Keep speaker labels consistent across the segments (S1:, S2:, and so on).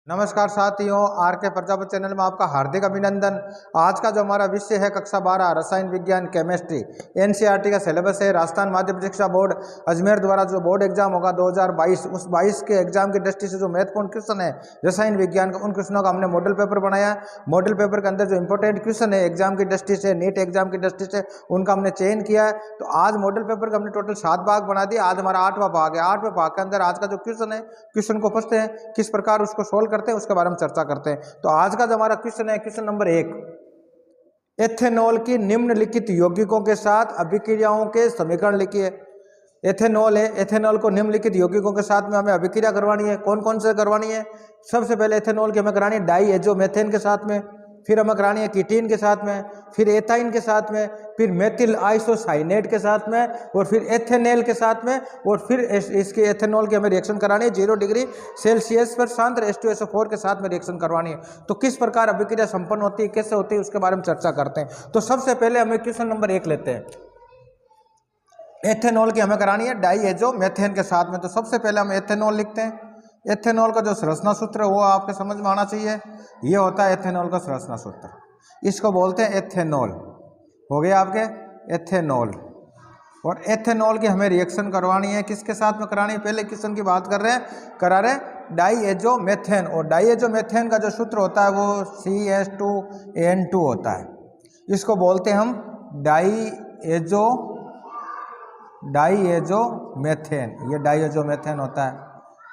S1: नमस्कार साथियों, आर के प्रजापति चैनल में आपका हार्दिक अभिनंदन। आज का जो हमारा विषय है कक्षा 12 रसायन विज्ञान केमिस्ट्री, एनसीईआरटी का सिलेबस है। राजस्थान माध्यमिक शिक्षा बोर्ड अजमेर द्वारा जो बोर्ड एग्जाम होगा 2022, उस 22 के एग्जाम की दृष्टि से जो महत्वपूर्ण क्वेश्चन है रसायन विज्ञान का, उन क्वेश्चनों का हमने मॉडल पेपर बनाया है। मॉडल पेपर के अंदर जो इंपॉर्टेंट क्वेश्चन है एग्जाम की दृष्टि से, नीट एग्जाम की दृष्टि से, उनका हमने चयन किया है। तो आज मॉडल पेपर का हमने टोटल 7 भाग बना दिया। आज हमारा 8वां भाग है। 8वें भाग के अंदर आज का जो क्वेश्चन है, क्वेश्चन को पढ़ते हैं, किस प्रकार उसको सोल्व करते हैं, उसके बारे में चर्चा करते हैं। तो आज का जो हमारा क्वेश्चन है, क्वेश्चन नंबर 1, एथेनॉल की निम्नलिखित यौगिकों के साथ अभिक्रियाओं के समीकरण लिखिए। एथेनॉल है, एथेनॉल को निम्नलिखित यौगिकों के साथ में हमें अभिक्रिया करवानी है। कौन कौन से करवानी है? सबसे पहले एथेनॉल की हमें करानी है डाईएजोमेथेन के साथ में, फिर हमें करानी है कीटीन के साथ में, फिर एथाइन के साथ में, फिर मेथिल आइसोसाइनेट के साथ में, और फिर एथेनेल के साथ में, और फिर इसके एथेनॉल की हमें रिएक्शन करानी है 0 डिग्री सेल्सियस पर शांत H2SO4 के साथ में रिएक्शन करवानी है। तो किस प्रकार अभिक्रिया संपन्न होती है, कैसे होती है, उसके बारे में चर्चा करते हैं। तो सबसे पहले हमें क्वेश्चन नंबर 1 लेते हैं। एथेनॉल की हमें करानी है डाईएजोमेथेन के साथ में। तो सबसे पहले हम एथेनॉल लिखते हैं। एथेनॉल का जो संरचना सूत्र है वो आपके समझ में आना चाहिए। ये होता है एथेनॉल का संरचना सूत्र, इसको बोलते हैं एथेनॉल। हो गया आपके एथेनॉल। और एथेनॉल की हमें रिएक्शन करवानी है, किसके साथ में करानी है? पहले क्वेश्चन की बात कर रहे हैं, करा रहे हैं डाईएजोमेथेन। और डाईएजोमेथेन का जो सूत्र होता है वो CH2N2 होता है। इसको बोलते हैं हम डाईएजोमेथेन। ये डाईएजोमेथेन होता है।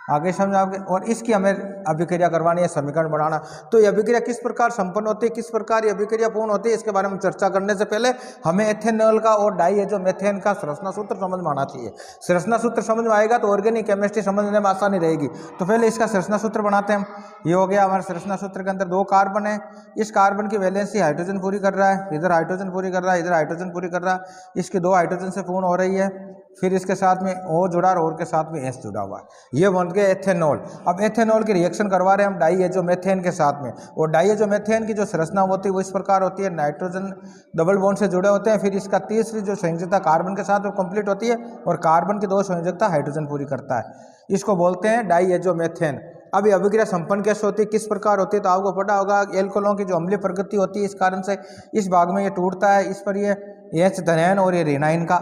S1: आगे समझ आपके। और इसकी हमें अभिक्रिया करवानी है, समीकरण बनाना। तो ये अभिक्रिया किस प्रकार संपन्न होती है, किस प्रकार ये अभिक्रिया पूर्ण होती है, इसके बारे में चर्चा करने से पहले हमें एथेनॉल का और डाईएजोमेथेन का संरचना सूत्र समझ में आना चाहिए। संरचना सूत्र समझ में आएगा तो ऑर्गेनिक केमिस्ट्री समझने में आसानी रहेगी। तो पहले इसका संरचना सूत्र बनाते हैं हम। ये हो गया हमारे संरचना सूत्र के अंदर 2 कार्बन है। इस कार्बन की वैलेंसी हाइड्रोजन पूरी कर रहा है, इधर हाइड्रोजन पूरी कर रहा है, इधर हाइड्रोजन पूरी कर रहा है। इसकी 2 हाइड्रोजन से पूर्ण हो रही है, फिर इसके साथ में O जुड़ा और के साथ में S जुड़ा हुआ है। ये बन गया एथेनॉल। अब एथेनॉल की रिएक्शन करवा रहे हैं हम डाईएजोमेथेन के साथ में। और डाईएजोमेथेन की जो संरचना होती है वो इस प्रकार होती है, नाइट्रोजन डबल बॉन्ड से जुड़े होते हैं, फिर इसका तीसरी जो संयोजकता कार्बन के साथ वो कंप्लीट होती है, और कार्बन की 2 संयोजकता हाइड्रोजन पूरी करता है। इसको बोलते हैं डाईएजोमेथेन। अब ये अभिक्रिया संपन्न कैसे होती है, किस प्रकार होती है? तो आपको पता होगा एल्कोहलों की जो अम्लीय प्रकृति होती है, इस कारण से इस भाग में ये टूटता है। इस पर ये H धनैन और ये रेनाइन का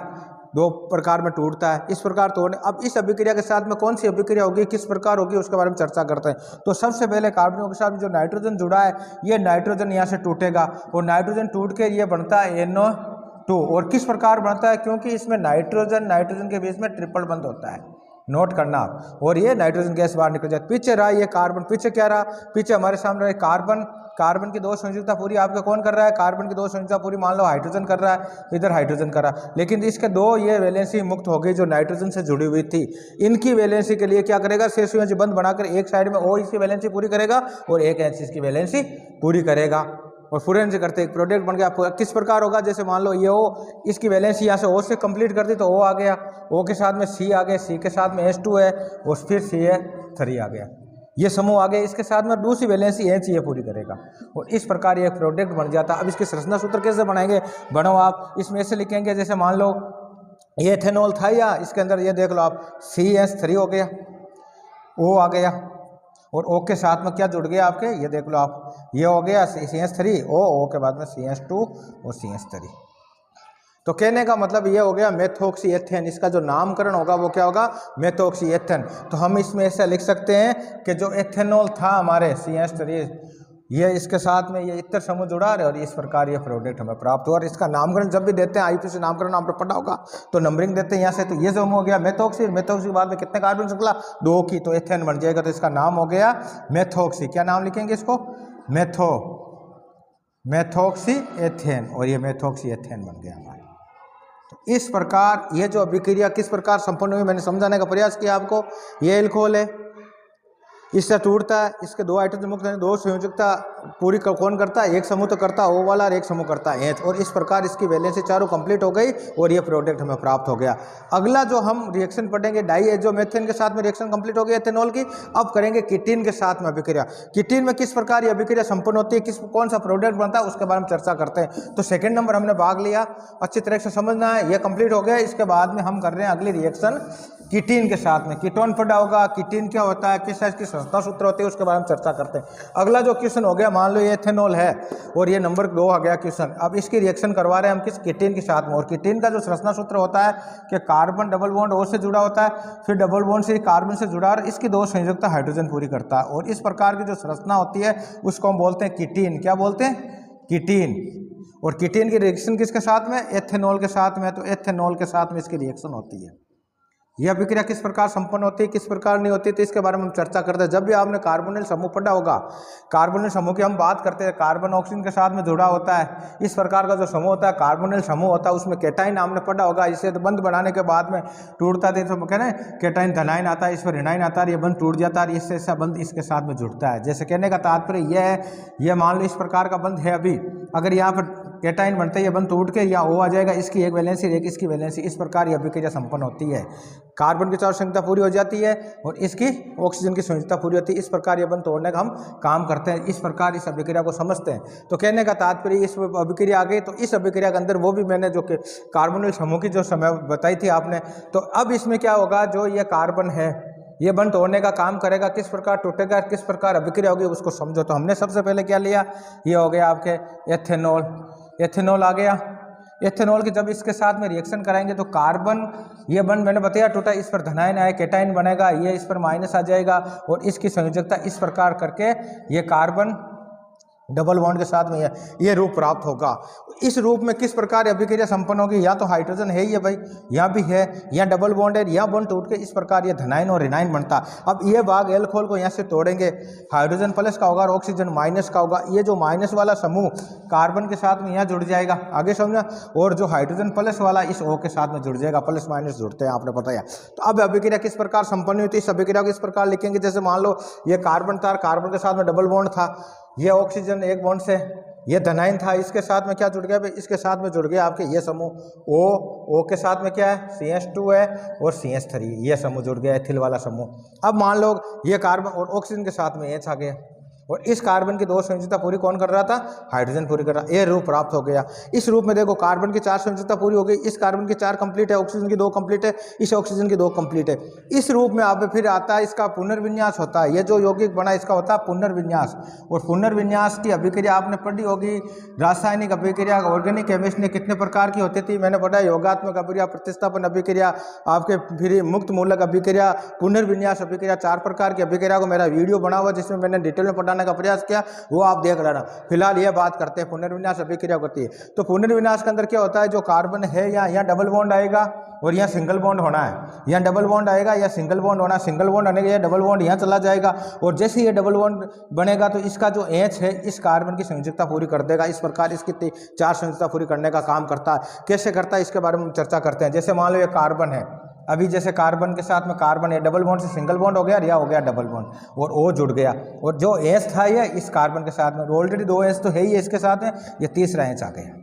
S1: 2 प्रकार में टूटता है। इस प्रकार तोड़ने, अब इस अभिक्रिया के साथ में कौन सी अभिक्रिया होगी, किस प्रकार होगी, उसके बारे में चर्चा करते हैं। तो सबसे पहले कार्बनों के साथ जो नाइट्रोजन जुड़ा है, ये नाइट्रोजन यहाँ से टूटेगा, और नाइट्रोजन टूट के ये बनता है NO2। और किस प्रकार बनता है? क्योंकि इसमें नाइट्रोजन के बीच में ट्रिपल बंध होता है, नोट करना आप। और ये नाइट्रोजन गैस बाहर निकल जाती है। पीछे रहा ये कार्बन, पीछे क्या रहा? पीछे हमारे सामने रहा कार्बन। कार्बन की 2 संयोजकता पूरी आपके कौन कर रहा है? कार्बन की 2 संयोजकता पूरी मान लो हाइड्रोजन कर रहा है, इधर हाइड्रोजन कर रहा है। लेकिन इसके 2 ये वैलेंसी मुक्त हो गई जो नाइट्रोजन से जुड़ी हुई थी। इनकी वैलेंसी के लिए क्या करेगा? शेष बंध बनाकर एक साइड में O इसकी वैलेंसी पूरी करेगा और एक H इसकी वैलेंसी पूरी करेगा, और फुरेन से करते एक प्रोडक्ट बन गया। किस प्रकार होगा? जैसे मान लो ये O, इसकी वैलेंसी यहाँ से O से कंप्लीट कर दी तो O आ गया, O के साथ में C आ गया, C के साथ में H2 है, और फिर CH3 आ गया। ये समूह आ गए, इसके साथ में दूसरी वैलेंसी H ये पूरी करेगा, और इस प्रकार ये प्रोडक्ट बन जाता है। अब इसके संरचना सूत्र कैसे बनाएंगे? बनो आप इसमें ऐसे लिखेंगे, जैसे मान लो ये एथेनॉल था, या इसके अंदर ये देख लो आप CH3 हो गया, O आ गया, और O के साथ में क्या जुड़ गया आपके? ये देख लो आप, ये हो गया CH3, O के बाद में CH2 और CH3। तो कहने का मतलब ये हो गया मेथॉक्सी एथेन। इसका जो नामकरण होगा वो क्या होगा? Methoxy ethane. तो हम इसमें ऐसा लिख सकते हैं कि जो एथेनॉल था हमारे CH3, ये इसके साथ में ये इतर समूह जुड़ा रहे, और इस प्रकार ये प्रोडक्ट हमें प्राप्त हुआ। और इसका नामकरण जब भी देते हैं, IUPAC नामकरण आपको पता होगा, तो नंबरिंग देते हैं यहाँ से। तो ये समूह हो गया मेथॉक्सी। मेथॉक्सी के बाद में कितने कार्बन श्रृंखला? 2 की, तो एथेन बन जाएगा। तो इसका नाम हो गया मेथॉक्सी। क्या नाम लिखेंगे इसको? Methoxy ethane. और ये मेथॉक्सी एथेन बन गया हमारे। तो इस प्रकार ये जो अभिक्रिया किस प्रकार संपन्न हुई मैंने समझाने का प्रयास किया आपको। ये एल्कोहल है, इससे टूटता है, इसके 2 हाइड्रोजन मुक्त हैं, 2 संयोजकता पूरी कौन करता है? एक समूह तो करता है O वाला, और एक समूह करता है H। और इस प्रकार इसकी वैलेंसी चारों कंप्लीट हो गई, और ये प्रोडक्ट हमें प्राप्त हो गया। अगला जो हम रिएक्शन पढ़ेंगे, डाईएजोमेथेन के साथ में रिएक्शन कंप्लीट हो गई एथेनॉल की। अब करेंगे कीटीन के साथ में अभिक्रिया। कीटीन में किस प्रकार ये अभिक्रिया संपन्न होती है, कौन सा प्रोडक्ट बनता है, उसके बारे में चर्चा करते हैं। तो 2nd नंबर हमने भाग लिया, अच्छी तरह से समझना है। ये कंप्लीट हो गया। इसके बाद में हम कर रहे हैं अगली रिएक्शन कीटीन के साथ में। कीटोन पढ़ा होगा, कीटीन क्या होता है, किस साइज की संरचना सूत्र होती है, उसके बारे में चर्चा करते हैं। अगला जो क्वेश्चन हो गया, मान लो ये एथेनॉल है और ये नंबर 2 आ गया क्वेश्चन। अब इसकी रिएक्शन करवा रहे हैं हम किस, कीटीन के साथ में। और कीटीन का जो संरचना सूत्र होता है कि कार्बन डबल बॉन्ड O से जुड़ा होता है, फिर डबल बॉन्ड से कार्बन से जुड़ा और इसकी 2 संयुक्ता हाइड्रोजन पूरी करता है। और इस प्रकार की जो संरचना होती है उसको हम बोलते हैं कीटीन। क्या बोलते हैं? कीटीन। और कीटीन की रिएक्शन किसके साथ में? एथेनॉल के साथ में। तो एथेनॉल के साथ में इसकी रिएक्शन होती है। यह अभिक्रिया किस प्रकार संपन्न होती है, किस प्रकार नहीं होती, तो इसके बारे में हम चर्चा करते हैं। जब भी आपने कार्बोनिल समूह पढ़ा होगा, कार्बोनिल समूह की हम बात करते हैं, कार्बन ऑक्सीजन के साथ में जुड़ा होता है। इस प्रकार का जो समूह होता है कार्बोनिल समूह होता है, उसमें केटाइन आपने पढ़ा होगा। इसे बंध बनाने के बाद में टूटता है, तो कह रहे हैं केटाइन धनाइन आता है, इस पर ऋणाइन आता है, ये बंध टूट जाता है, इससे ऐसा बंध इसके साथ में जुड़ता है। जैसे कहने का तात्पर्य यह है, यह मान लो इस प्रकार का बंध है। अभी अगर यहाँ पर केटाइन बनते ये बंध टूट के या O आ जाएगा, इसकी एक वैलेंसी एक इसकी वैलेंसी, इस प्रकार यह अभिक्रिया संपन्न होती है। कार्बन की 4 संयुक्ता पूरी हो जाती है और इसकी ऑक्सीजन की संयुक्ता पूरी होती है। इस प्रकार यह बंध तोड़ने का हम काम करते हैं। इस प्रकार इस अभिक्रिया को समझते हैं। तो कहने का तात्पर्य इस अभिक्रिया आ गई, तो इस अभिक्रिया के अंदर वो भी मैंने जो कि कार्बोनिल समूह की जो समय बताई थी आपने, तो अब इसमें क्या होगा, जो ये कार्बन है ये बंध तोड़ने का काम करेगा। किस प्रकार टूटेगा, किस प्रकार अभिक्रिया होगी, उसको समझो। तो हमने सबसे पहले क्या लिया, ये हो गया आपके एथेनॉल। एथेनॉल आ गया। एथेनॉल की जब इसके साथ में रिएक्शन कराएंगे तो कार्बन, ये बंध मैंने बताया टूटा, इस पर धनायन आए, केटाइन बनेगा, ये इस पर माइनस आ जाएगा और इसकी संयोजकता इस प्रकार करके ये कार्बन डबल बॉन्ड के साथ में ये रूप प्राप्त होगा। इस रूप में किस प्रकार अभिक्रिया संपन्न होगी, या तो हाइड्रोजन है ही है भाई, यहाँ भी है, यहाँ डबल बॉन्ड है, यहाँ बॉन्ड टूट के इस प्रकार ये धनाइन और ऋणाइन बनता। अब ये भाग एल्कोहल को यहाँ से तोड़ेंगे, हाइड्रोजन प्लस का होगा और ऑक्सीजन माइनस का होगा। ये जो माइनस वाला समूह कार्बन के साथ में यहाँ जुड़ जाएगा, आगे समझा, और जो हाइड्रोजन प्लस वाला इस O के साथ में जुड़ जाएगा, प्लस माइनस जुड़ते हैं, आपने बताया। तो अब अभिक्रिया किस प्रकार संपन्न हुई, तो इस अभिक्रिया को इस प्रकार लिखेंगे, जैसे मान लो ये कार्बन था, कार्बन के साथ में डबल बॉन्ड था, ये ऑक्सीजन एक बॉन्ड से, ये धनाइन था, इसके साथ में क्या जुड़ गया भाई, इसके साथ में जुड़ गया आपके ये समूह O के साथ में क्या है, CH2 है और CH3, ये समूह जुड़ गया, एथिल वाला समूह। अब मान लो ये कार्बन और ऑक्सीजन के साथ में H आ गया और इस कार्बन की 2 संयोजकता पूरी कौन कर रहा था, हाइड्रोजन पूरी कर रहा, ये रूप प्राप्त हो गया। इस रूप में देखो कार्बन की 4 संयोजकता पूरी हो गई, इस कार्बन की 4 कंप्लीट है, ऑक्सीजन की 2 कंप्लीट है, इस ऑक्सीजन की 2 कंप्लीट है। इस रूप में आप फिर आता है इसका पुनर्विन्यास होता है, ये जो यौगिक बना इसका होता है पुनर्विन्यास। और पुनर्विन्यास की अभिक्रिया आपने पढ़ी होगी, रासायनिक अभिक्रिया, ऑर्गेनिक केमिस्ट्री कितने प्रकार की होती थी, मैंने पढ़ा योगात्मक अभिक्रिया, प्रतिस्थापन अभिक्रिया, आपके फिर मुक्त मूलक अभिक्रिया, पुनर्विन्यास अभिक्रिया, 4 प्रकार की अभिक्रिया को मेरा वीडियो बना हुआ जिसमें मैंने डिटेल में पढ़ाने का प्रयास किया, वो आप देख लेना। फिलहाल ये बात करते हैं पुनर्विन्यास अभिक्रिया होती है। तो पुनर्विन्यास के अंदर क्या होता है, जो कार्बन है यहाँ डबल बॉन्ड आएगा और यहाँ सिंगल बॉन्ड होना है, यहाँ डबल बॉन्ड आएगा या सिंगल बॉन्ड होना है, सिंगल बॉन्ड आने के लिए डबल बॉन्ड यहाँ चला जाएगा और जैसे ये डबल बॉन्ड बनेगा तो इसका जो H है इस कार्बन की संयोजकता पूरी कर देगा। इस प्रकार इसकी 4 संयोजकता पूरी करने का काम करता है। कैसे करता है इसके बारे में चर्चा करते हैं। जैसे मान लो ये कार्बन है, अभी जैसे कार्बन के साथ में कार्बन है, डबल बॉन्ड से सिंगल बॉन्ड हो गया, या हो गया डबल बॉन्ड और O जुड़ गया और जो H था ये इस कार्बन के साथ में, ऑलरेडी 2 H तो है ही इसके साथ में, ये तीसरा H आ गया,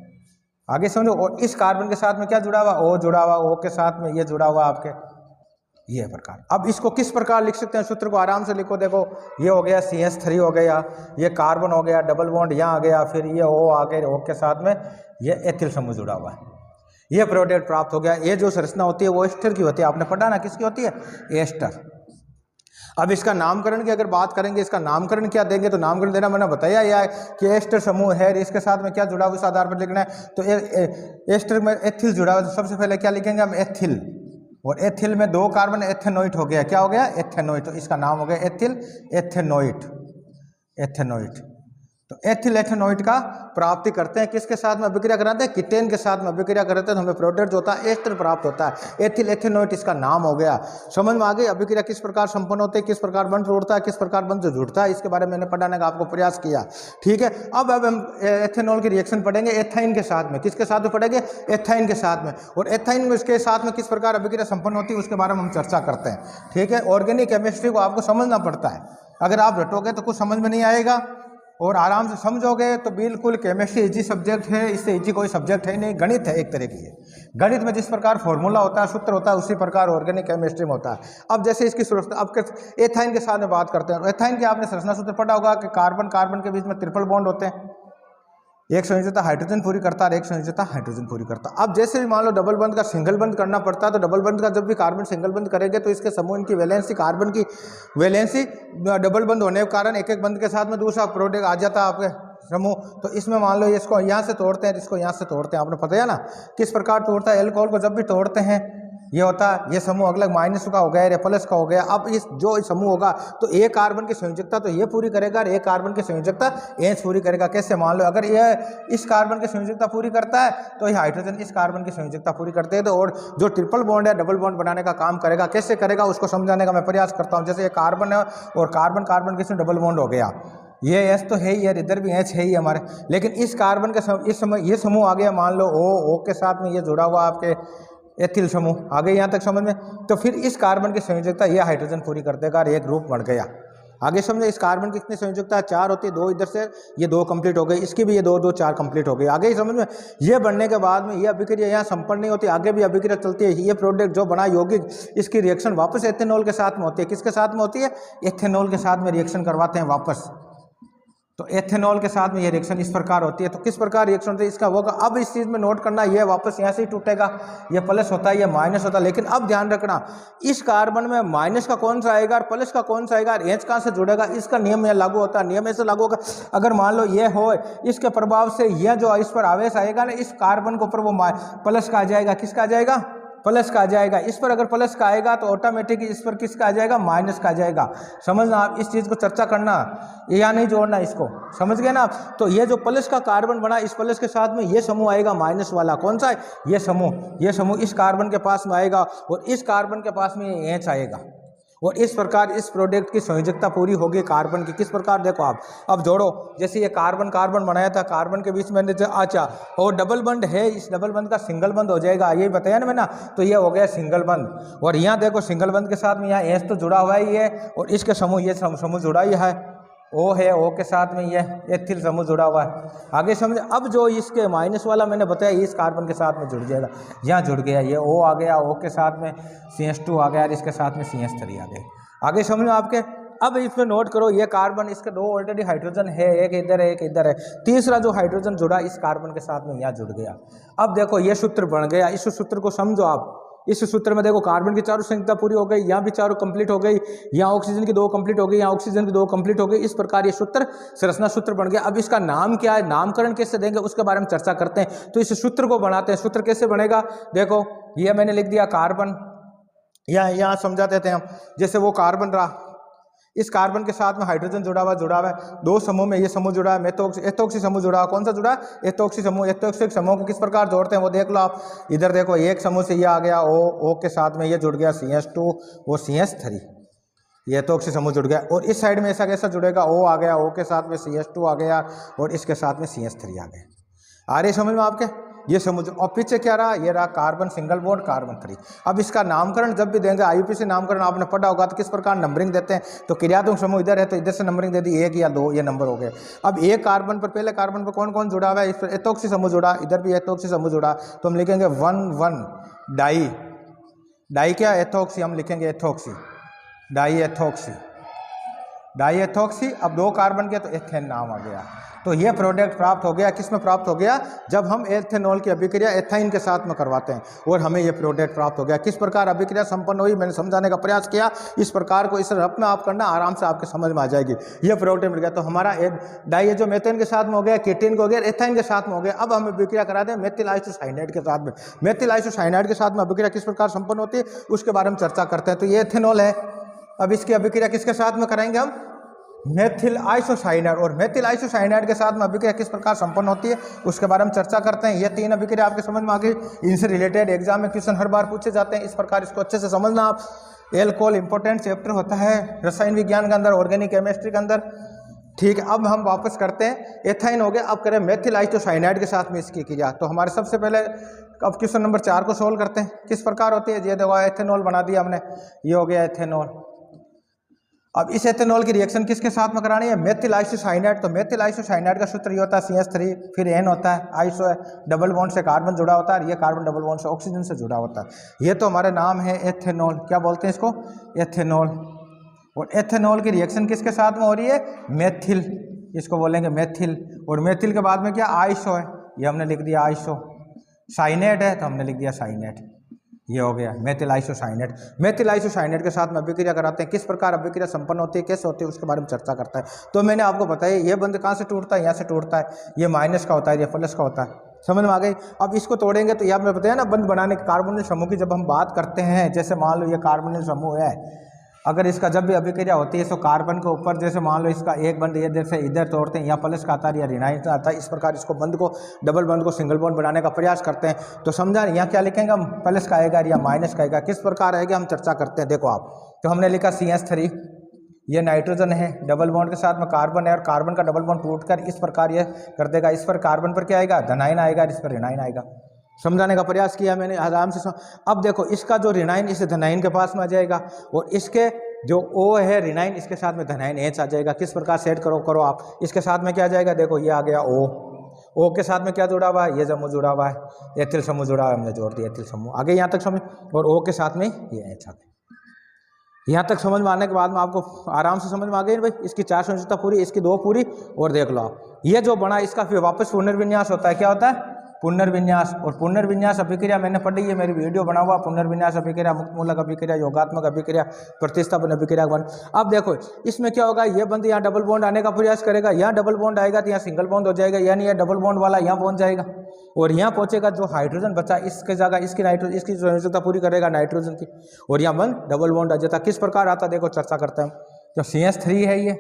S1: आगे समझो। और इस कार्बन के साथ में क्या जुड़ा हुआ, O जुड़ा हुआ, O के साथ में ये जुड़ा हुआ आपके, ये प्रकार। अब इसको किस प्रकार लिख सकते हैं, सूत्र को आराम से लिखो। देखो ये हो गया CH3 हो गया, ये कार्बन हो गया, डबल बॉन्ड यहाँ आ गया, फिर ये O आ गया, O के साथ में ये एथिल समूह जुड़ा हुआ है, ये प्रोडक्ट प्राप्त हो गया। ये जो संरचना होती है वो एस्टर की होती है, आपने पढ़ा ना, किसकी होती है, एस्टर। अब इसका नामकरण की अगर बात करेंगे, इसका नामकरण क्या देंगे, तो नामकरण देना मैंने बताया यह है कि एस्टर समूह है, इसके साथ में क्या जुड़ा हुआ, इस आधार पर लिखना है। तो एस्टर में एथिल जुड़ा हुआ, तो सबसे पहले क्या लिखेंगे हम, एथिल, और एथिल में 2 कार्बन, एथेनोइट हो गया, क्या हो गया, एथेनोइट, तो इसका नाम हो गया एथिल एथेनोइट, एथेनोइट। तो एथिल एथेनोइट का प्राप्ति करते हैं, किसके साथ में अभिक्रिया कराते हैं, कीटेन के साथ में अभिक्रिया करते हैं, तो हमें प्रोडक्ट जो होता है एस्टर प्राप्त होता है, एथिल एथेनोइट इसका नाम हो गया। समझ में आ गई अभिक्रिया किस प्रकार संपन्न होती है, किस प्रकार बंध तोड़ता है, किस प्रकार बंध जुड़ता है, इसके बारे में मैंने पढ़ाने का आपको प्रयास किया, ठीक है। अब हम एथेनॉल की रिएक्शन पढ़ेंगे एथाइन के साथ में, किसके साथ में पढ़ेंगे, एथाइन के साथ में, और एथाइन में इसके साथ में किस प्रकार अभिक्रिया संपन्न होती है उसके बारे में हम चर्चा करते हैं, ठीक है। ऑर्गेनिक केमिस्ट्री को आपको समझना पड़ता है, अगर आप रटोगे तो कुछ समझ में नहीं आएगा, और आराम से समझोगे तो बिल्कुल केमिस्ट्री इजी सब्जेक्ट है, इससे इजी कोई सब्जेक्ट है नहीं, गणित है एक तरह की है। गणित में जिस प्रकार फॉर्मूला होता है, सूत्र होता है, उसी प्रकार ऑर्गेनिक केमिस्ट्री में होता है। अब जैसे इसकी संरचना, अब एथाइन के साथ में बात करते हैं। एथाइन के आपने संरचना सूत्र पढ़ा होगा कि कार्बन कार्बन के बीच में ट्रिपल बॉन्ड होते हैं, एक संयोजकता हाइड्रोजन पूरी करता है और एक संयोजकता हाइड्रोजन पूरी करता है। अब जैसे भी मान लो डबल बंध का सिंगल बंध करना पड़ता है, तो डबल बंध का जब भी कार्बन सिंगल बंध करेंगे तो इसके समूह इनकी वैलेंसी, कार्बन की वैलेंसी डबल बंध होने के कारण एक एक बंध के साथ में दूसरा प्रोडक्ट आ जाता है आपके समूह। तो इसमें मान लो इसको यहाँ से तोड़ते हैं, इसको यहाँ से तोड़ते हैं, आपने पता है ना किस प्रकार तोड़ता है। एल्कोहल को जब भी तोड़ते हैं ये होता है, ये समूह अगला माइनस का हो गया या प्लस का हो गया। अब इस जो समूह होगा तो एक कार्बन की संयोजकता तो ये पूरी करेगा और एक कार्बन की संयोजकता एच पूरी करेगा। कैसे, मान लो अगर ये इस कार्बन की संयोजकता पूरी करता है तो ये हाइड्रोजन इस कार्बन की संयोजकता पूरी करते हैं। तो और जो ट्रिपल बॉन्ड है डबल बॉन्ड बनाने का काम करेगा। कैसे करेगा उसको समझाने का मैं प्रयास करता हूँ। जैसे ये कार्बन है और कार्बन कार्बन के डबल बॉन्ड हो गया, ये एच तो है ही यार, इधर भी एच है ही हमारे, लेकिन इस कार्बन के इस समय ये समूह आ गया, मान लो ओ के साथ में ये जुड़ा हुआ आपके एथिल समूह आ गए यहाँ तक समझ में। तो फिर इस कार्बन की संयोजकता ये हाइड्रोजन पूरी कर देगा और एक ग्रुप बन गया। आगे समझे, इस कार्बन की कितनी संयोजकता है, 4 होती है, 2 इधर से, ये 2 कंप्लीट हो गई, इसकी भी ये 2 2 4 कंप्लीट हो गई। आगे ही समझ में, ये बनने के बाद में ये अभिक्रिया यहाँ संपन्न नहीं होती, आगे भी अभिक्रिया चलती है। ये प्रोडक्ट जो बना यौगिक, इसकी रिएक्शन वापस एथेनॉल के साथ में होती है। किसके साथ में होती है, एथेनॉल के साथ में रिएक्शन करवाते हैं वापस। तो एथेनॉल के साथ में ये रिएक्शन इस प्रकार होती है। तो किस प्रकार रिएक्शन होती है इसका होगा। अब इस चीज़ में नोट करना, ये वापस यहाँ से ही टूटेगा, ये प्लस होता है, ये माइनस होता है। लेकिन अब ध्यान रखना, इस कार्बन में माइनस का कौन सा आएगा और प्लस का कौन सा आएगा, एच कहाँ से जुड़ेगा, इसका नियम यहाँ लागू होता है। नियम ऐसे लागू होगा, अगर मान लो ये हो, इसके प्रभाव से यह जो इस पर आवेश आएगा ना, इस कार्बन के ऊपर वो प्लस का आ जाएगा। किसका आ जाएगा, प्लस का आ जाएगा। इस पर अगर प्लस का आएगा तो ऑटोमेटिक इस पर किसका आ जाएगा, माइनस का आ जाएगा। समझना, आप इस चीज़ को चर्चा करना, या नहीं जोड़ना इसको, समझ गए ना आप। तो ये जो प्लस का कार्बन बना, इस प्लस के साथ में ये समूह आएगा माइनस वाला, कौन सा है, ये समूह इस कार्बन के पास में आएगा और इस कार्बन के पास में ये एच आएगा। और इस प्रकार इस प्रोडक्ट की संयोजकता पूरी होगी कार्बन की। किस प्रकार, देखो आप अब जोड़ो, जैसे ये कार्बन कार्बन बनाया था, कार्बन के बीच में अच्छा और डबल बंड है, इस डबल बंद का सिंगल बंद हो जाएगा, यही बताया ना मैंने। तो ये हो गया सिंगल बंद। और यहाँ देखो सिंगल बंद के साथ में यहाँ एच तो जुड़ा हुआ ही है और इसके समूह, ये समूह जुड़ा ही है, ओ है, ओ के साथ में ये एथिल समूह जुड़ा हुआ है। आगे समझे, अब जो इसके माइनस वाला मैंने बताया इस कार्बन के साथ में जुड़ जाएगा, यहाँ जुड़ गया, ये ओ आ गया, ओ के साथ में CH2 आ गया और इसके साथ में CH3 आ गया। आगे समझो आपके। अब इसमें नोट करो, ये कार्बन, इसके 2 ऑलरेडी हाइड्रोजन है, एक इधर है एक इधर है, तीसरा जो हाइड्रोजन जुड़ा इस कार्बन के साथ में यहाँ जुड़ गया। अब देखो ये सूत्र बन गया, इस सूत्र को समझो आप। इस सूत्र में देखो कार्बन की 4 संयोजकता पूरी हो गई, यहाँ भी 4 कंप्लीट हो गई, यहाँ ऑक्सीजन की 2 कंप्लीट हो गई, यहाँ ऑक्सीजन की 2 कंप्लीट हो गई। इस प्रकार ये सूत्र संरचना सूत्र बन गया। अब इसका नाम क्या है, नामकरण कैसे देंगे उसके बारे में चर्चा करते हैं। तो इस सूत्र को बनाते हैं। सूत्र कैसे बनेगा, देखो ये मैंने लिख दिया कार्बन, यहाँ समझा देते हैं हम। जैसे वो कार्बन रहा, इस कार्बन के साथ में हाइड्रोजन जुड़ा हुआ है, 2 समूह में ये समूह जुड़ा है, एथोक्सी समूह जुड़ा है। कौन सा जुड़ा है, एथोक्सी समूह। एथोक्सिक समूह को किस प्रकार जोड़ते हैं वो देख लो आप। इधर देखो एक समूह से ये आ गया ओ के साथ में ये जुड़ गया CH2, वो CH3, ये एथोक्सी समूह जुड़ गया। और इस साइड में ऐसा कैसा जुड़ेगा, ओ आ गया, ओ के साथ में CH2 आ गया और इसके साथ में CH3 आ गया। आ रही समझ में आपके, ये समझो। और पीछे क्या रहा, ये रहा कार्बन सिंगल बॉन्ड कार्बन 3। अब इसका नामकरण जब भी देंगे, IUPAC नामकरण आपने पढ़ा होगा, तो किस प्रकार नंबरिंग देते हैं। तो क्रियात्मक समूह इधर है तो इधर से नंबरिंग दे दी, 1 या 2 ये नंबर हो गए। अब एक कार्बन पर, पहले कार्बन पर कौन कौन जुड़ा हुआ है, इस पर एथोक्सी समूह जुड़ा, इधर भी एथोक्सी समूह जुड़ा, तो हम लिखेंगे 1 डाई क्या, एथोक्सी, हम लिखेंगे एथोक्सी, डाई एथोक्सी। अब 2 कार्बन के तो एथेन नाम आ गया। तो ये प्रोडक्ट प्राप्त हो गया, किस में प्राप्त हो गया, जब हम एथेनॉल की अभिक्रिया एथाइन के साथ में करवाते हैं और हमें ये प्रोडक्ट प्राप्त हो गया। किस प्रकार अभिक्रिया संपन्न हुई मैंने समझाने का प्रयास किया। इस प्रकार को इस रफ में आप करना, आराम से आपके समझ में आ जाएगी। ये प्रोडक्ट मिल गया। तो हमारा डाई जो मेथेन के साथ में हो गया, केटीन को हो गया, एथाइन के साथ में हो गया। अब हम अभिक्रिया करा दें मेथिल आइसोसाइनाइड के साथ में। मेथिल आइसोसाइनाइड के साथ में अभिक्रिया किस प्रकार संपन्न होती है उसके बारे में चर्चा करते हैं। तो ये एथेनॉल है। अब इसकी अभिक्रिया किसके साथ में कराएंगे हम, मेथिल आइसोसाइनाइड। और मेथिल आइसोसाइनाइड के साथ में अभिक्रिया किस प्रकार संपन्न होती है उसके बारे में चर्चा करते हैं। ये 3 अभिक्रिया आपके समझ में आ गई। इनसे रिलेटेड एग्जाम में क्वेश्चन हर बार पूछे जाते हैं, इस प्रकार इसको अच्छे से समझना आप। एल्कोहल इंपॉर्टेंट चैप्टर होता है रसायन विज्ञान के अंदर, ऑर्गेनिक केमिस्ट्री के अंदर। ठीक है, अब हम वापस करते हैं, एथाइन हो गया। अब करें मेथिल आइसोसाइनाइड के साथ में इसकी क्रिया। तो हमारे सबसे पहले अब क्वेश्चन नंबर 4 को सोल्व करते हैं। किस प्रकार होती है, ये देखो एथेनॉल बना दिया हमने, ये हो गया एथेनॉल। अब इस एथेनॉल की रिएक्शन किसके साथ में करानी है, मेथिल आइसोसाइनाइड। तो मेथिल आइसोसाइनाइड का सूत्र ये होता है CH3, फिर N होता है, आइसो है, डबल बॉन्ड से कार्बन जुड़ा होता है, ये कार्बन डबल बॉन्ड से ऑक्सीजन से जुड़ा होता है। ये तो हमारा नाम है एथेनॉल। क्या बोलते हैं इसको, एथेनॉल। और एथेनॉल की रिएक्शन किसके साथ में हो रही है, मेथिल इसको बोलेंगे मेथिल, और मेथिल के बाद में क्या आइसो है, ये हमने लिख दिया आइसो। साइनेट है तो हमने लिख दिया साइनेट, ये हो गया मेथिल आइसोसाइनेट। मेथिल आइसोसाइनेट के साथ में अभिक्रिया कराते हैं, किस प्रकार अभिक्रिया संपन्न होती है, कैसे होती है, उसके बारे में चर्चा करता है। तो मैंने आपको बताया ये बंद कहाँ से टूटता है, यहाँ से टूटता है, ये माइनस का होता है, ये प्लस का होता है, समझ में आ गई। अब इसको तोड़ेंगे तो यहाँ मैं बताया ना बंद बनाने के कार्बोनिल समूह की जब हम बात करते हैं, जैसे मान लो ये कार्बोनिल समूह है, अगर इसका जब भी अभिक्रिया होती है तो कार्बन के ऊपर जैसे मान लो इसका एक बंद ये जैसे इधर तोड़ते हैं, या प्लस का आता है या ऋणात्मक आता है, इस प्रकार इसको बंद को डबल बंद को सिंगल बॉन्ड बनाने का प्रयास करते हैं। तो समझा यहाँ क्या लिखेंगे हम, प्लस का आएगा या माइनस का आएगा, किस प्रकार आएगा हम चर्चा करते हैं। देखो आप, तो हमने लिखा CH3, ये नाइट्रोजन है, डबल बॉन्ड के साथ में कार्बन है, और कार्बन का डबल बॉन्ड टूटकर इस प्रकार ये कर देगा, इस पर कार्बन पर क्या आएगा, धनायन आएगा, इस पर ऋणायन आएगा। समझाने का प्रयास किया मैंने आराम से। अब देखो इसका जो ऋणायन इस धनायन के पास में आ जाएगा, और इसके जो O है ऋणायन इसके साथ में धनायन H आ जाएगा। किस प्रकार सेट करो आप, इसके साथ में क्या आ जाएगा, देखो ये आ गया O के साथ में क्या जुड़ा हुआ है, ये समूह जुड़ा हुआ है, एथिल समूह जुड़ा हुआ है, हमने जोड़ दिया एथिल समूह, आगे यहाँ तक समझ, और O के साथ में ये H आ गया। यहाँ तक समझ में आने के बाद में आपको आराम से समझ में आ गई भाई, इसकी 4 संयुजता पूरी, इसकी 2 पूरी, और देख लो आप ये जो बना इसका फिर वापस पुनर्विन्यास होता है, क्या होता है पुनर्विन्यास। और पुनर्विन्यास अभिक्रिया मैंने पढ़ी है, मेरी वीडियो बना हुआ, पुनर्विन्यास अभिक्रिया, मुक्त मूलक अभिक्रिया, योगात्मक अभिक्रिया, प्रतिस्थापन अभिक्रिया बन। अब देखो इसमें क्या होगा, ये बंद यहाँ डबल बॉन्ड आने का प्रयास करेगा, यहाँ डबल बॉन्ड आएगा तो यहाँ सिंगल बॉन्ड हो जाएगा, यानी ये डबल बॉन्ड वाला यहाँ पहुँच जाएगा, और यहाँ पहुँचेगा, जो हाइड्रोजन बचा इसके जगह इसकी नाइट्रोजन इसकी संयोजकता पूरी करेगा नाइट्रोजन की, और यहाँ बंद डबल बॉन्ड आ जाता। किस प्रकार आता देखो चर्चा करते हैं। तो CH3 है, ये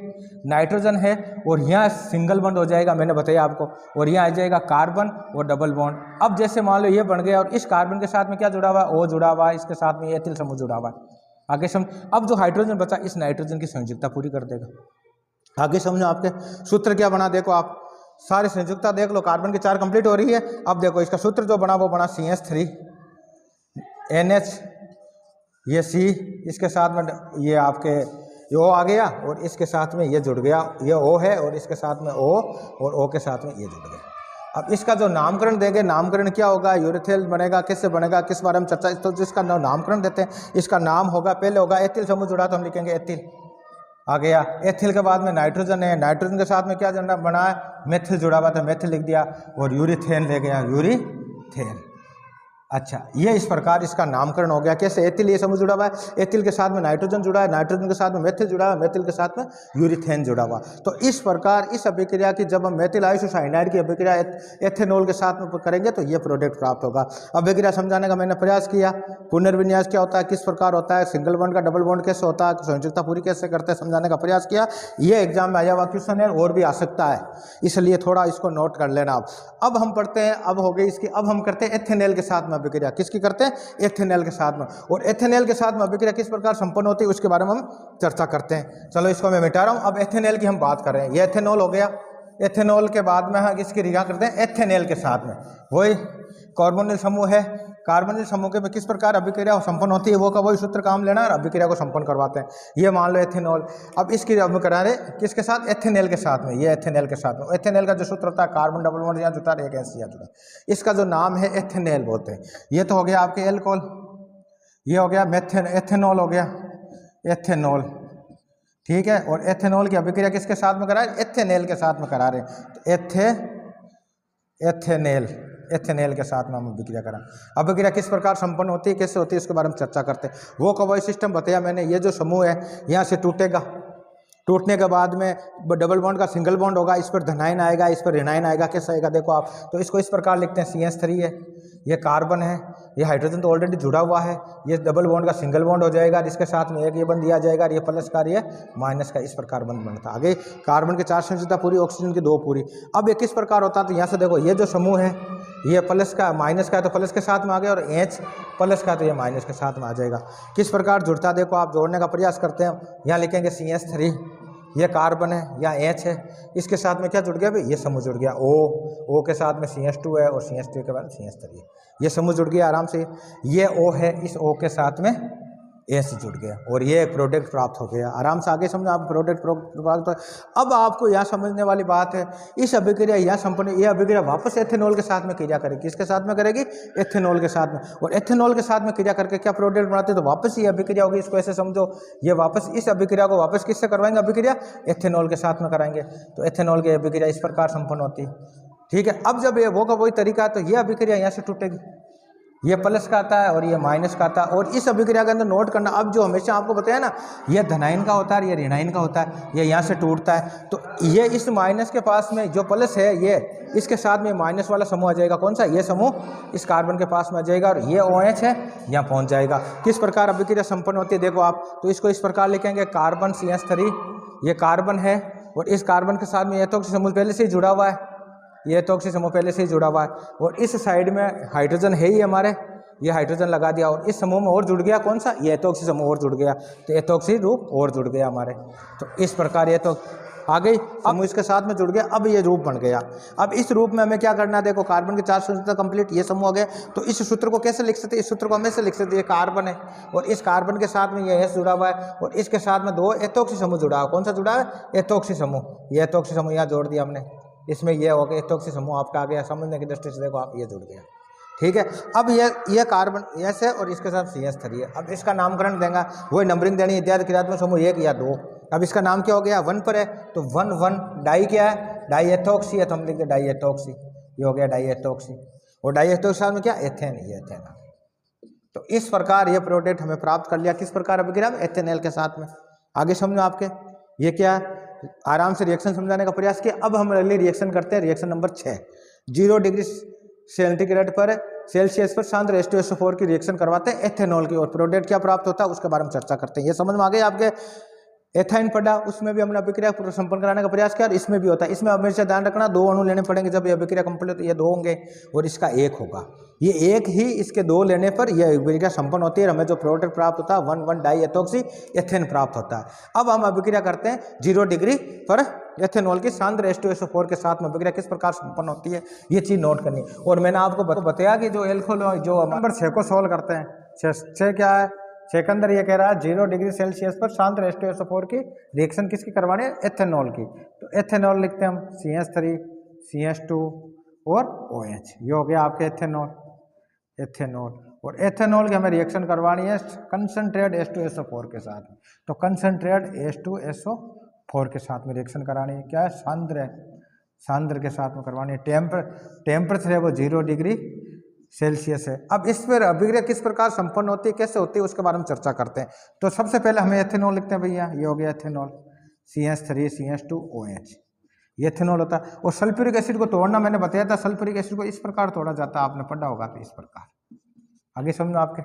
S1: नाइट्रोजन है, और यहाँ सिंगल बॉन्ड हो जाएगा, मैंने बताया आपको, और यहाँ आ जाएगा कार्बन और डबल बॉन्ड। अब जैसे मान लो ये बन गया, और इस कार्बन के साथ में क्या जुड़ा हुआ है, O जुड़ा हुआ है, इसके साथ में एथिल समूह जुड़ा हुआ है, आगे समझ। अब जो हाइड्रोजन बचा इस नाइट्रोजन की संयुजकता पूरी कर देगा, आगे समझो। आपके सूत्र क्या बना, देखो आप सारे संयुजकता देख लो, कार्बन की 4 कंप्लीट हो रही है। अब देखो इसका सूत्र जो बना वो बना CH3 NH, ये C, इसके साथ में ये आपके ये O आ गया, और इसके साथ में ये जुड़ गया, ये O है, और इसके साथ में O, और O के साथ में ये जुड़ गया। अब इसका जो नामकरण देंगे, नामकरण क्या होगा, यूरेथिल बनेगा, किससे बनेगा, किस बारे में चर्चा। तो जिसका नामकरण देते हैं, इसका नाम होगा, पहले होगा एथिल समूह जुड़ा, तो हम लिखेंगे एथिल, आ गया। एथिल के बाद में नाइट्रोजन है, नाइट्रोजन के साथ में क्या बना है, मेथिल जुड़ा हुआ था, मेथिल लिख दिया, और यूरिथेन ले गया, यूरिथेन। अच्छा, ये इस प्रकार इसका नामकरण हो गया। कैसे, एथिल ये समूह जुड़ा हुआ है, एथिल के साथ में नाइट्रोजन जुड़ा है, नाइट्रोजन के साथ में मेथिल जुड़ा है, मेथिल के साथ में यूरिथेन जुड़ा हुआ। तो इस प्रकार इस अभिक्रिया की जब हम मेथिल आइसोसाइनाइड की अभिक्रिया एथेनॉल के साथ में करेंगे तो ये प्रोडक्ट प्राप्त होगा। अभिक्रिया समझाने का मैंने प्रयास किया। पुनर्विन्यास क्या होता है, किस प्रकार होता है, सिंगल बॉन्ड का डबल बॉन्ड कैसे होता है, संयुजकता पूरी कैसे करते हैं, समझाने का प्रयास किया। ये एग्जाम में आया हुआ क्वेश्चन है, और भी आ सकता है, इसलिए थोड़ा इसको नोट कर लेना आप। अब हम पढ़ते हैं, अब हो गई इसकी, अब हम करते हैं एथेनॉल के साथ में अभिक्रिया। किसकी करते हैं, एथेनॉल के साथ में। और एथेनॉल के साथ में अभिक्रिया किस प्रकार संपन्न होती है उसके बारे में हम चर्चा करते हैं। चलो इसको मैं मिटा रहा हूं, अब एथेनॉल की हम बात कर रहे हैं। ये एथेनॉल हो गया, एथेनॉल के बाद में हम इसकी क्रिया करते हैं एथेनॉल के साथ में। वही कार्बोनिल समूह है, कार्बोनिल समूह के में किस प्रकार अभिक्रिया संपन्न होती है वो का वही सूत्र काम लेना और अभिक्रिया को संपन्न करवाते हैं। ये मान लो एथेनॉल, अब इसकी अब करा रहे किसके साथ, एथेनॉल के साथ में। ये एथेनॉल के साथ में, एथेनॉल का जो सूत्र होता है कार्बन डबल बॉन्ड यहाँ जुटा एक एस यहाँ जुटा, इसका जो नाम है एथेनॉल बोलते हैं। ये तो हो गया आपके एल्कोहल, ये हो गया मेथेन, एथेनॉल हो गया एथेनॉल, ठीक है। और एथेनॉल की अभिक्रिया किसके साथ में करा रहे, एथेनॉल के साथ में करा रहे हैं। तो एथेनॉल, एथेनॉल के साथ में हम अभिक्रिया करा। अभिक्रिया किस प्रकार संपन्न होती है, कैसे होती है, उसके बारे में चर्चा करते हैं। वो कवॉय सिस्टम बताया मैंने। ये जो समूह है यहाँ से टूटेगा, टूटने के बाद में डबल बॉन्ड का सिंगल बॉन्ड होगा, इस पर धनायन आएगा, इस पर ऋणायन आएगा। कैसा आएगा देखो आप, तो इसको इस प्रकार लिखते हैं CH3 है, ये कार्बन है, ये हाइड्रोजन तो ऑलरेडी जुड़ा हुआ है, ये डबल बॉन्ड का सिंगल बॉन्ड हो जाएगा, इसके साथ में एक ये बंद दिया जाएगा, ये प्लस का ये माइनस का, इस प्रकार बंद बनता है। आगे कार्बन के 4 संयोजकता पूरी, ऑक्सीजन की 2 पूरी। अब ये किस प्रकार होता है, तो यहाँ से देखो ये जो समूह है ये प्लस का माइनस का है तो प्लस के साथ में आ गया, और H प्लस का तो ये माइनस के साथ में आ जाएगा। किस प्रकार जुड़ता है देखो आप, जोड़ने का प्रयास करते हैं। यहाँ लिखेंगे CH3, ये कार्बन है, यहाँ H है, इसके साथ में क्या जुड़ गया भाई, ये समूह जुड़ गया O के साथ में CH2 है, और CH2 के बाद CH3 है, ये समूह जुड़ गया आराम से। ये O है, इस O के साथ में ए से जुड़ गया और ये एक प्रोडक्ट प्राप्त हो गया। आराम से आगे समझो, आप प्रोडक्ट प्राप्त हो। अब आपको यहाँ समझने वाली बात है, इस अभिक्रिया या संपन्न ये अभिक्रिया वापस एथेनॉल के साथ में क्रिया करेगी। किसके साथ में करेगी? एथेनॉल के साथ में। और एथेनॉल के साथ में क्रिया करके क्या प्रोडक्ट बनाते हैं? तो वापस ये अभिक्रिया होगी। इसको ऐसे समझो, ये वापस इस अभिक्रिया को वापस किससे करवाएंगे? अभिक्रिया एथेनॉल के साथ में कराएंगे। तो एथेनॉल की अभिक्रिया इस प्रकार संपन्न होती है। ठीक है, अब जब ये वो का वही तरीका है, तो ये अभिक्रिया यहाँ से टूटेगी, ये प्लस का आता है और ये माइनस का आता है। और इस अभिक्रिया के अंदर नोट करना, अब जो हमेशा आपको बताया ना, ये धनायन का होता है, ये ऋणायन का होता है, ये यहाँ से टूटता है। तो ये इस माइनस के पास में जो प्लस है, ये इसके साथ में माइनस वाला समूह आ जाएगा। कौन सा? ये समूह इस कार्बन के पास में आ जाएगा और ये OH है, यहाँ पहुँच जाएगा। किस प्रकार अभिक्रिया संपन्न होती है देखो आप, तो इसको इस प्रकार लिखेंगे, कार्बन CH3, ये कार्बन है और इस कार्बन के साथ में ये तो समूह पहले से ही जुड़ा हुआ है, ये तो समूह पहले से ही जुड़ा हुआ है। और इस साइड में हाइड्रोजन है ही हमारे, ये हाइड्रोजन लगा दिया और इस समूह में और जुड़ गया। कौन सा? ये एथोक्सी समूह और जुड़ गया, तो एथोक्सी रूप और जुड़ गया हमारे। तो इस प्रकार ये तो आ गई, समूह इसके साथ में जुड़ गया, अब ये रूप बन गया। अब इस रूप में हमें क्या करना है देखो, कार्बन के 4 सूत्र कंप्लीट, ये समूह हो गया। तो इस सूत्र को कैसे लिख सकते हैं? इस सूत्र को हमें से लिख सकते हैं, ये कार्बन है और इस कार्बन के साथ में ये S जुड़ा हुआ है और इसके साथ में 2 एथोक्सी समूह जुड़ा है। कौन सा जुड़ा है? एथोक्सी समूह। ये एथोक्सी समूह यहाँ जोड़ दिया हमने, इसमें ये हो गया एथोक्सी समूह आपका आ गया। समझने की दृष्टि से देखो आप, ये जुड़ गया। ठीक है, अब ये कार्बन S है और इसके साथ CH3 है। अब इसका नामकरण देंगे, वही नंबरिंग देनी, इत्यादि क्रियात्मक समूह 1 या 2। अब इसका नाम क्या हो गया? 1 पर है तो 1 डाई क्या है? डाई एथोक्सी है, तो हम लिखते डाई एथोक्सी, ये हो गया डाई एथोक्सी। और डाई एथोक्सी साथ में क्या? एथेन, ये एथेन। तो इस प्रकार ये प्रोडक्ट हमें प्राप्त कर लिया। किस प्रकार अभिक्रिया? एथेनॉल के साथ में। आगे समझो आपके, ये क्या है? आराम से रिएक्शन समझाने का प्रयास किया। अब हम अगली रिएक्शन करते हैं, रिएक्शन नंबर 6। 0 डिग्री सेंटीग्रेड पर सेल्सियस पर सांद्र H2SO4 की रिएक्शन करवाते हैं एथेनॉल की, और प्रोडक्ट क्या प्राप्त होता है उसके बारे में चर्चा करते हैं। ये समझ में आ गई आपके? एथाइन पढ़ा, उसमें भी हमने अभिक्रिया संपन्न कराने का प्रयास किया और इसमें भी होता है। इसमें हमेशा ध्यान रखना 2 अणु लेने पड़ेंगे जब ये अभिक्रिया कंप्लीट, ये 2 होंगे और इसका 1 होगा। ये 1 ही, इसके 2 लेने पर यह अभिक्रिया संपन्न होती है। हमें जो प्रोडक्ट प्राप्त होता है 1 डाई एथोक्सी एथेन प्राप्त होता है। अब हम अभिक्रिया करते हैं 0 डिग्री पर एथेनॉल की सांद्र H2SO4 के साथ में अभिक्रिया किस प्रकार संपन्न होती है, ये चीज़ नोट करनी। और मैंने आपको बताया कि जो एल्कोहल जो नंबर 6 को सोल्व करते हैं, 6 क्या है? 6 के अंदर ये कह रहा है 0 डिग्री सेल्सियस पर सांद्र H2SO4 की रिएक्शन किसकी करवानी है? एथेनॉल की। तो एथेनॉल लिखते हैं हम, CH3 CH2 और OH, ये हो गया आपके एथेनॉल। और एथेनॉल की हमें रिएक्शन करवानी है कंसनट्रेट H2SO4 के साथ। तो कंसनट्रेट H2SO4 के साथ में रिएक्शन करानी है। क्या है? सांद्र के साथ में करवानी है। टेम्परेचर है वो 0 डिग्री सेल्सियस है। अब इस पर अभिक्रिया किस प्रकार संपन्न होती है, कैसे होती है, उसके बारे में चर्चा करते हैं। तो सबसे पहले हमें एथेनॉल लिखते हैं भैया, ये हो गया एथेनॉल, CH3 CH2 OH, ये एथेनॉल होता है। और सल्फ्यूरिक एसिड को तोड़ना मैंने बताया था, सल्फ्यूरिक एसिड को इस प्रकार तोड़ा जाता है, आपने पढ़ा होगा। तो इस प्रकार आगे समझो आपके।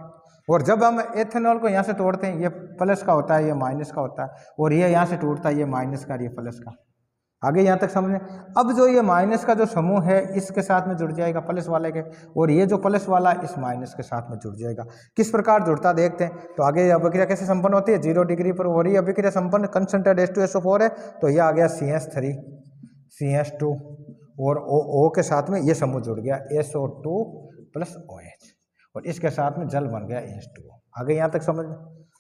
S1: और जब हम एथेनॉल को यहाँ से तोड़ते हैं, ये प्लस का होता है, ये माइनस का होता है, और ये यहाँ से टूटता है, ये माइनस का, ये प्लस का। आगे यहाँ तक समझें। अब जो ये माइनस का जो समूह है इसके साथ में जुड़ जाएगा प्लस वाले के, और ये जो प्लस वाला इस माइनस के साथ में जुड़ जाएगा। किस प्रकार जुड़ता देखते हैं। तो आगे अभिक्रिया कैसे संपन्न होती है? 0 डिग्री पर हो रही है अभिक्रिया संपन्न, कंसंट्रेट H2SO4 है, तो ये आ गया CH3 CH2 और O के साथ में ये समूह जुड़ गया SO2 + OH, और इसके साथ में जल बन गया H2O। आगे यहाँ तक समझ में।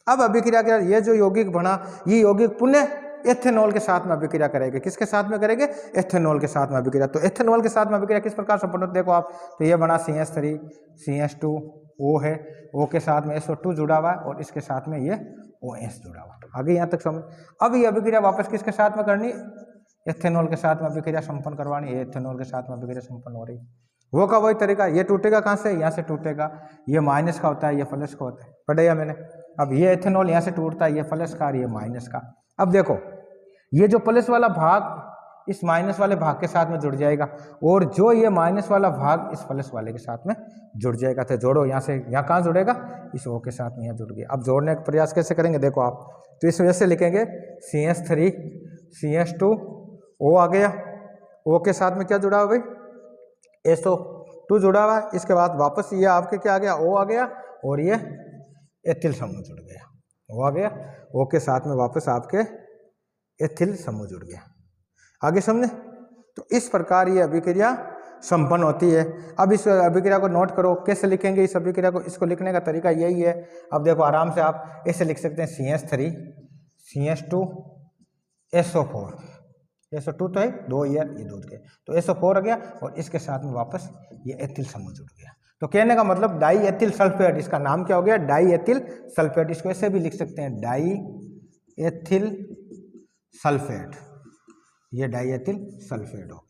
S1: अब अभिक्रिया क्या, ये जो यौगिक बना, ये यौगिक पुनः एथेनॉल के साथ में अभिक्रिया करेंगे। किसके साथ में करेंगे? एथेनॉल के साथ में अभिक्रिया। तो एथेनॉल के साथ में अभिक्रिया किस प्रकार संपन्न होती है देखो आप। तो ये बना CH3 CH2 O है, O के साथ में SO2 जुड़ा हुआ है और इसके साथ में ये OH जुड़ा हुआ है। आगे यहाँ तक समझ। अब ये अभिक्रिया वापस किसके साथ में करनी? एथेनॉल के साथ में अभिक्रिया संपन्न करवानी है। एथेनॉल के साथ में अभिक्रिया संपन्न हो रही, वो का वही तरीका। ये टूटेगा कहाँ से? यहाँ से टूटेगा। ये माइनस का होता है, ये प्लस का होता है, पढ़ा मैंने। अब ये एथेनॉल यहाँ से टूटता है, ये प्लस का और ये माइनस का। अब देखो, ये जो प्लस वाला भाग इस माइनस वाले भाग के साथ में जुड़ जाएगा, और जो ये माइनस वाला भाग इस प्लस वाले के साथ में जुड़ जाएगा। तो जोड़ो, यहाँ से यहाँ कहाँ जुड़ेगा? इस O के साथ में यहाँ जुड़ गया। अब जोड़ने का प्रयास कैसे करेंगे देखो आप। तो इस वजह से लिखेंगे CH3 CH2 O आ गया, O के साथ में क्या जुड़ा हुआ भाई? SO2 जुड़ा हुआ है। इसके बाद वापस ये आपके क्या आ गया? O आ गया, और ये एथिल समूह जुड़ गया। O आ गया, O के साथ में वापस आपके एथिल समूह जुड़ गया। आगे समझे। तो इस प्रकार ये अभिक्रिया संपन्न होती है। अब इस अभिक्रिया को नोट करो, कैसे लिखेंगे इस अभिक्रिया को? इसको लिखने का तरीका यही है। अब देखो आराम से आप ऐसे लिख सकते हैं CH3 CH2 SO4। SO2 तो है 2 ईयर ये दूध के, तो SO4 आ गया और इसके साथ में वापस ये एथिल समूह जुड़ गया। तो कहने का मतलब डाई एथिल सल्फेट, इसका नाम क्या हो गया? Die ethyl sulphate. इसको ऐसे भी लिख सकते हैं डाई एथिल सल्फेट, ये डाई एथिल सल्फेट हो गया।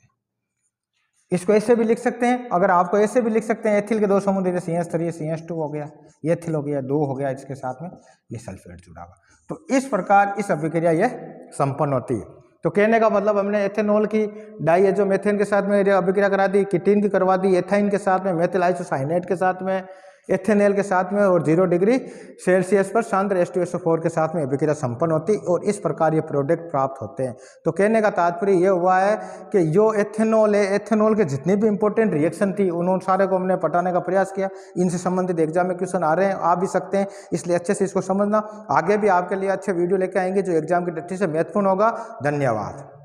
S1: इसको ऐसे भी लिख सकते हैं, अगर आपको ऐसे भी लिख सकते हैं, एथिल के 2 समूह दे, CH3 CH2 हो गया, ये एथिल हो गया, 2 हो गया, इसके साथ में ये सल्फेट जुड़ा हुआ। तो इस प्रकार इस अभिक्रिया ये संपन्न होती है। तो कहने का मतलब हमने एथेनॉल की डाईएजोमेथेन के साथ में अभिक्रिया करा दी, कीटीन की करवा दी, एथाइन के साथ में, मेथिल आइसोसाइनेट के साथ में, एथेनॉल के साथ में, और 0 डिग्री सेल्सियस पर सांद्र H2SO4 के साथ में अभिक्रिया संपन्न होती और इस प्रकार ये प्रोडक्ट प्राप्त होते हैं। तो कहने का तात्पर्य ये हुआ है कि जो एथेनॉल है, एथेनॉल के जितनी भी इंपॉर्टेंट रिएक्शन थी उन सारे को हमने पटाने का प्रयास किया। इनसे संबंधित एग्जाम में क्वेश्चन आ रहे हैं, आ भी सकते हैं, इसलिए अच्छे से इसको समझना। आगे भी आपके लिए अच्छे वीडियो लेके आएंगे जो एग्जाम की दृष्टि से महत्वपूर्ण होगा। धन्यवाद।